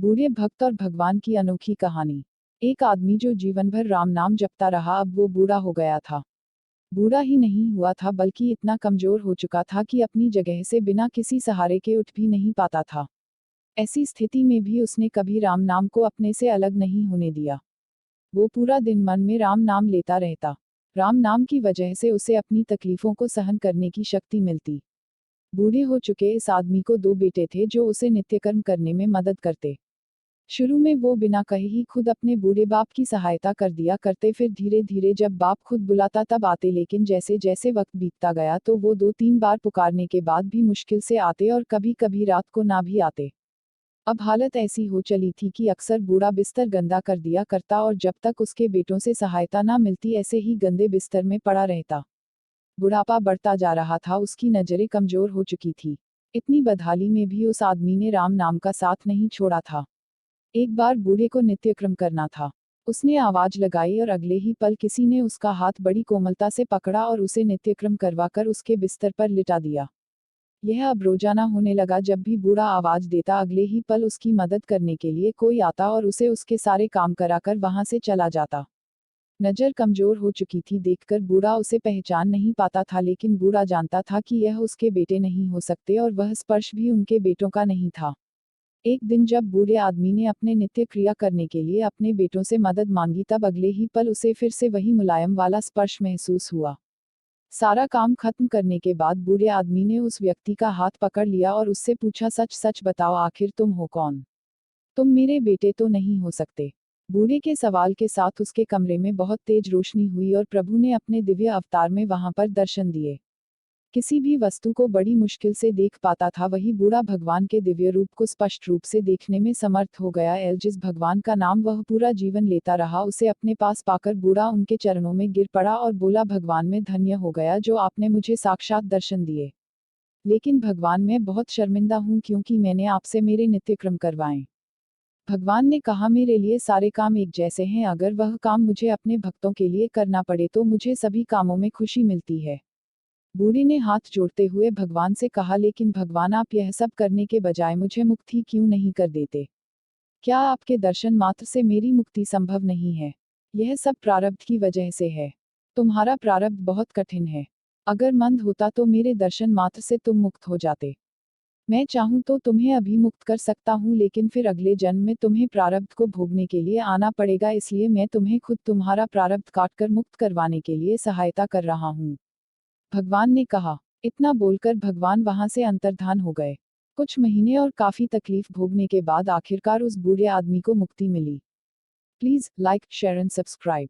बूढ़े भक्त और भगवान की अनोखी कहानी। एक आदमी जो जीवन भर राम नाम जपता रहा, अब वो बूढ़ा हो गया था। बूढ़ा ही नहीं हुआ था बल्कि इतना कमजोर हो चुका था कि अपनी जगह से बिना किसी सहारे के उठ भी नहीं पाता था। ऐसी स्थिति में भी उसने कभी राम नाम को अपने से अलग नहीं होने दिया। वो पूरा दिन मन में राम नाम लेता रहता। राम नाम की वजह से उसे अपनी तकलीफों को सहन करने की शक्ति मिलती। बूढ़े हो चुके इस आदमी को दो बेटे थे जो उसे नित्यकर्म करने में मदद करते। शुरू में वो बिना कहे ही खुद अपने बूढ़े बाप की सहायता कर दिया करते, फिर धीरे धीरे जब बाप खुद बुलाता तब आते, लेकिन जैसे जैसे वक्त बीतता गया तो वो 2-3 बार पुकारने के बाद भी मुश्किल से आते और कभी कभी रात को ना भी आते। अब हालत ऐसी हो चली थी कि अक्सर बूढ़ा बिस्तर गंदा कर दिया करता और जब तक उसके बेटों से सहायता ना मिलती ऐसे ही गंदे बिस्तर में पड़ा रहता। बुढ़ापा बढ़ता जा रहा था, उसकी नजरें कमजोर हो चुकी थी। इतनी बदहाली में भी उस आदमी ने राम नाम का साथ नहीं छोड़ा था। एक बार बूढ़े को नित्यक्रम करना था। उसने आवाज लगाई और अगले ही पल किसी ने उसका हाथ बड़ी कोमलता से पकड़ा और उसे नित्यक्रम करवाकर उसके बिस्तर पर लिटा दिया। यह अब रोजाना होने लगा, जब भी बूढ़ा आवाज देता अगले ही पल उसकी मदद करने के लिए कोई आता और उसे उसके सारे काम कराकर वहां से चला जाता। नजर कमजोर हो चुकी थी देखकर बूढ़ा उसे पहचान नहीं पाता था, लेकिन बूढ़ा जानता था कि यह उसके बेटे नहीं हो सकते और वह स्पर्श भी उनके बेटों का नहीं था। एक दिन जब बूढ़े आदमी ने अपने नित्य क्रिया करने के लिए अपने बेटों से मदद मांगी तब अगले ही पल उसे फिर से वही मुलायम वाला स्पर्श महसूस हुआ। सारा काम खत्म करने के बाद बूढ़े आदमी ने उस व्यक्ति का हाथ पकड़ लिया और उससे पूछा, सच सच बताओ, आखिर तुम हो कौन? तुम मेरे बेटे तो नहीं हो सकते। बूढ़े के सवाल के साथ उसके कमरे में बहुत तेज रोशनी हुई और प्रभु ने अपने दिव्य अवतार में वहां पर दर्शन दिए। किसी भी वस्तु को बड़ी मुश्किल से देख पाता था, वही बूढ़ा भगवान के दिव्य रूप को स्पष्ट रूप से देखने में समर्थ हो गया। जिस भगवान का नाम वह पूरा जीवन लेता रहा, उसे अपने पास पाकर बूढ़ा उनके चरणों में गिर पड़ा और बोला, भगवान मैं धन्य हो गया जो आपने मुझे साक्षात दर्शन दिए। लेकिन भगवान मैं बहुत शर्मिंदा हूँ क्योंकि मैंने आपसे मेरे नित्यक्रम करवाए। भगवान ने कहा, मेरे लिए सारे काम एक जैसे हैं, अगर वह काम मुझे अपने भक्तों के लिए करना पड़े तो मुझे सभी कामों में खुशी मिलती है। बूढ़े ने हाथ जोड़ते हुए भगवान से कहा, लेकिन भगवान आप यह सब करने के बजाय मुझे मुक्ति क्यों नहीं कर देते? क्या आपके दर्शन मात्र से मेरी मुक्ति संभव नहीं है? यह सब प्रारब्ध की वजह से है। तुम्हारा प्रारब्ध बहुत कठिन है। अगर मंद होता तो मेरे दर्शन मात्र से तुम मुक्त हो जाते। मैं चाहूं तो तुम्हें अभी मुक्त कर सकता हूं, लेकिन फिर अगले जन्म में तुम्हें प्रारब्ध को भोगने के लिए आना पड़ेगा, इसलिए मैं तुम्हें खुद तुम्हारा प्रारब्ध काटकर मुक्त करवाने के लिए सहायता कर रहा हूं। भगवान ने कहा। इतना बोलकर भगवान वहां से अंतर्धान हो गए। कुछ महीने और काफी तकलीफ भोगने के बाद आखिरकार उस बूढ़े आदमी को मुक्ति मिली। Please like, share and subscribe.